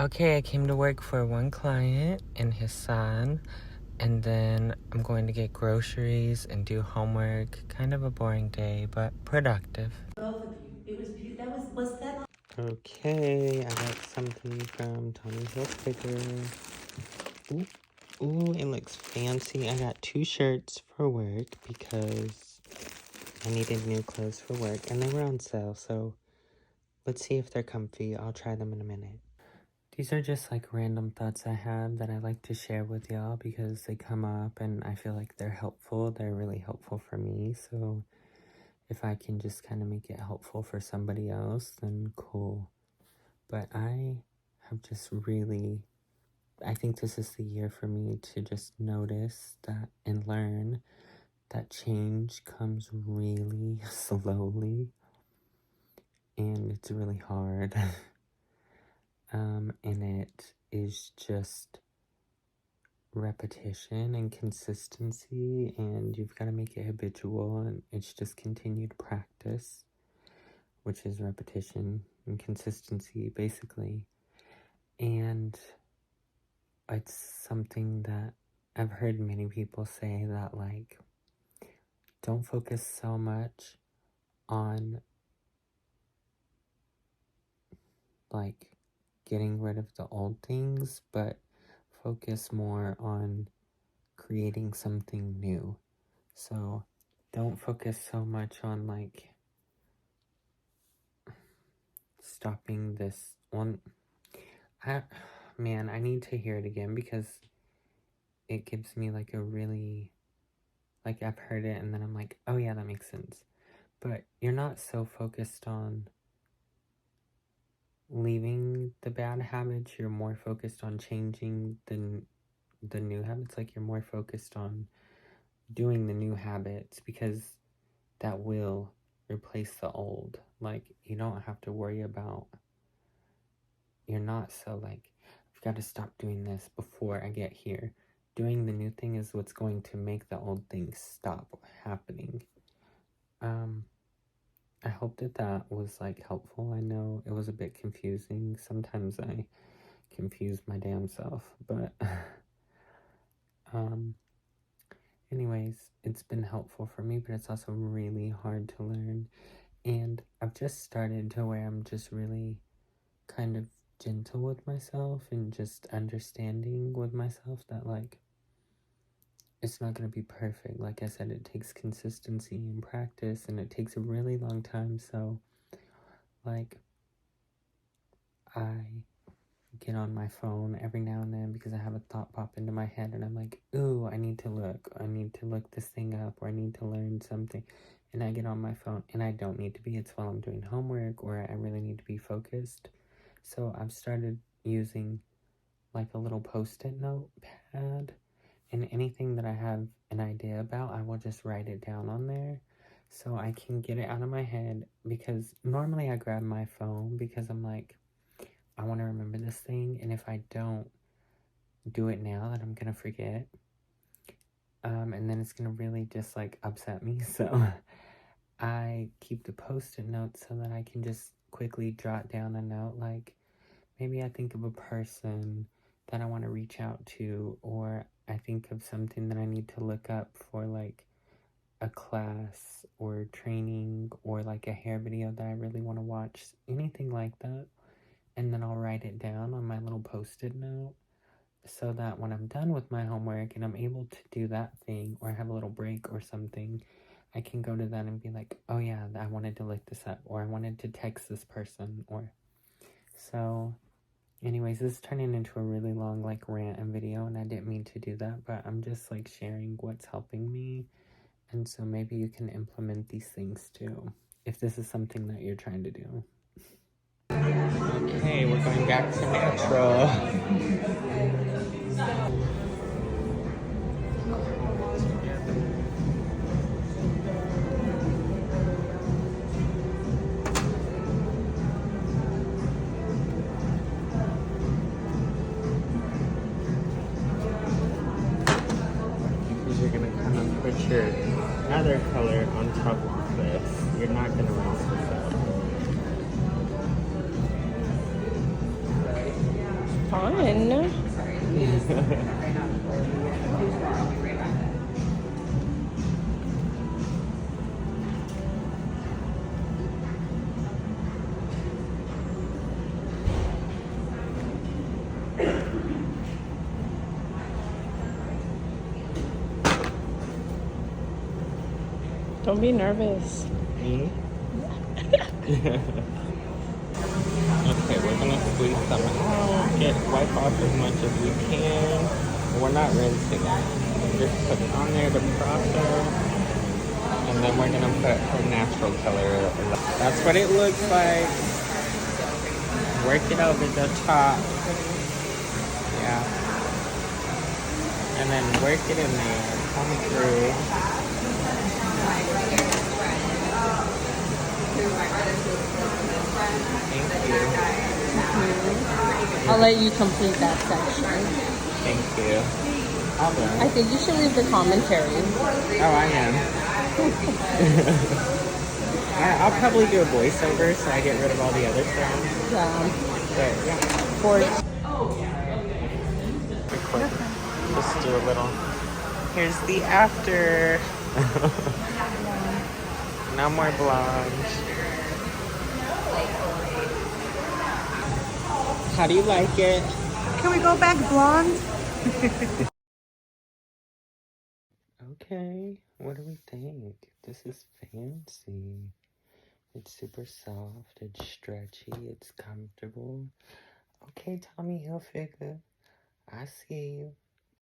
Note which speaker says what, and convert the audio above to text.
Speaker 1: Okay, I came to work for one client and his son, and then I'm going to get groceries and do homework. Kind of a boring day, but productive.
Speaker 2: Both of you. It was beautiful. Was that not?
Speaker 1: Okay, I got something from Tommy Hilfiger. Ooh, it looks fancy. I got 2 shirts for work because I needed new clothes for work, and they were on sale, so let's see if they're comfy. I'll try them in a minute. These are just like random thoughts I have that I like to share with y'all because they come up and I feel like they're helpful. They're really helpful for me. So if I can just kind of make it helpful for somebody else, then cool. But I have just really, I think this is the year for me to just notice that and learn that change comes really slowly and it's really hard. And it is just repetition and consistency, and you've got to make it habitual, and it's just continued practice, which is repetition and consistency, basically. And it's something that I've heard many people say that, like, don't focus so much on, like, getting rid of the old things, but focus more on creating something new. So don't focus so much on like stopping this one. Man, I need to hear it again because it gives me like a really, like I've heard it and then I'm like, oh yeah, that makes sense. But you're not so focused on leaving the bad habits, you're more focused on changing the new habits. Like you're more focused on doing the new habits because that will replace the old. Like you don't have to worry about, you're not so like, I've got to stop doing this before I get here. Doing the new thing is what's going to make the old thing stop happening. I hope that was like helpful. I know it was a bit confusing. Sometimes I confuse my damn self, but anyways, it's been helpful for me, but it's also really hard to learn. And I've just started to where I'm just really kind of gentle with myself and just understanding with myself that like it's not going to be perfect. Like I said, it takes consistency and practice and it takes a really long time. So like I get on my phone every now and then because I have a thought pop into my head and I'm like, ooh, I need to look this thing up, or I need to learn something. And I get on my phone and I don't need to be. It's while I'm doing homework or I really need to be focused. So I've started using like a little post-it note pad, and anything that I have an idea about, I will just write it down on there so I can get it out of my head, because normally I grab my phone because I'm like, I want to remember this thing, and if I don't do it now, then I'm gonna forget, and then it's gonna really just like upset me. So I keep the post-it notes so that I can just quickly jot down a note, like maybe I think of a person that I want to reach out to, or I think of something that I need to look up for like a class or training or like a hair video that I really want to watch, anything like that. And then I'll write it down on my little post-it note so that when I'm done with my homework and I'm able to do that thing or have a little break or something, I can go to that and be like, oh yeah, I wanted to look this up, or I wanted to text this person, or so. Anyways, this is turning into a really long like rant and video, and I didn't mean to do that, but I'm just like sharing what's helping me, and so maybe you can implement these things too, if this is something that you're trying to do. Okay, we're going back to natural. You're gonna kind of put your other color on top of this. You're not gonna rinse this out.
Speaker 3: Fun. Don't be nervous.
Speaker 1: Me? Okay, we're gonna squeeze some out, wipe off as much as we can. We're not rinsing it. Just put it on there to process. And then we're gonna put her natural color. That's what it looks like. Work it over the top. Yeah. And then work it in there. Come through. Thank you.
Speaker 3: I'll let you complete that section.
Speaker 1: Thank you. All done.
Speaker 3: I think you should leave the commentary.
Speaker 1: Oh, I am. I'll probably do a voiceover so I get rid of all the other sounds. But yeah. Quick. Just do a little. Here's the after. No more blonde. How do you like it?
Speaker 3: Can we go back blonde?
Speaker 1: Okay, what do we think? This is fancy. It's super soft, it's stretchy, it's comfortable. Okay, Tommy Hilfiger, I see you.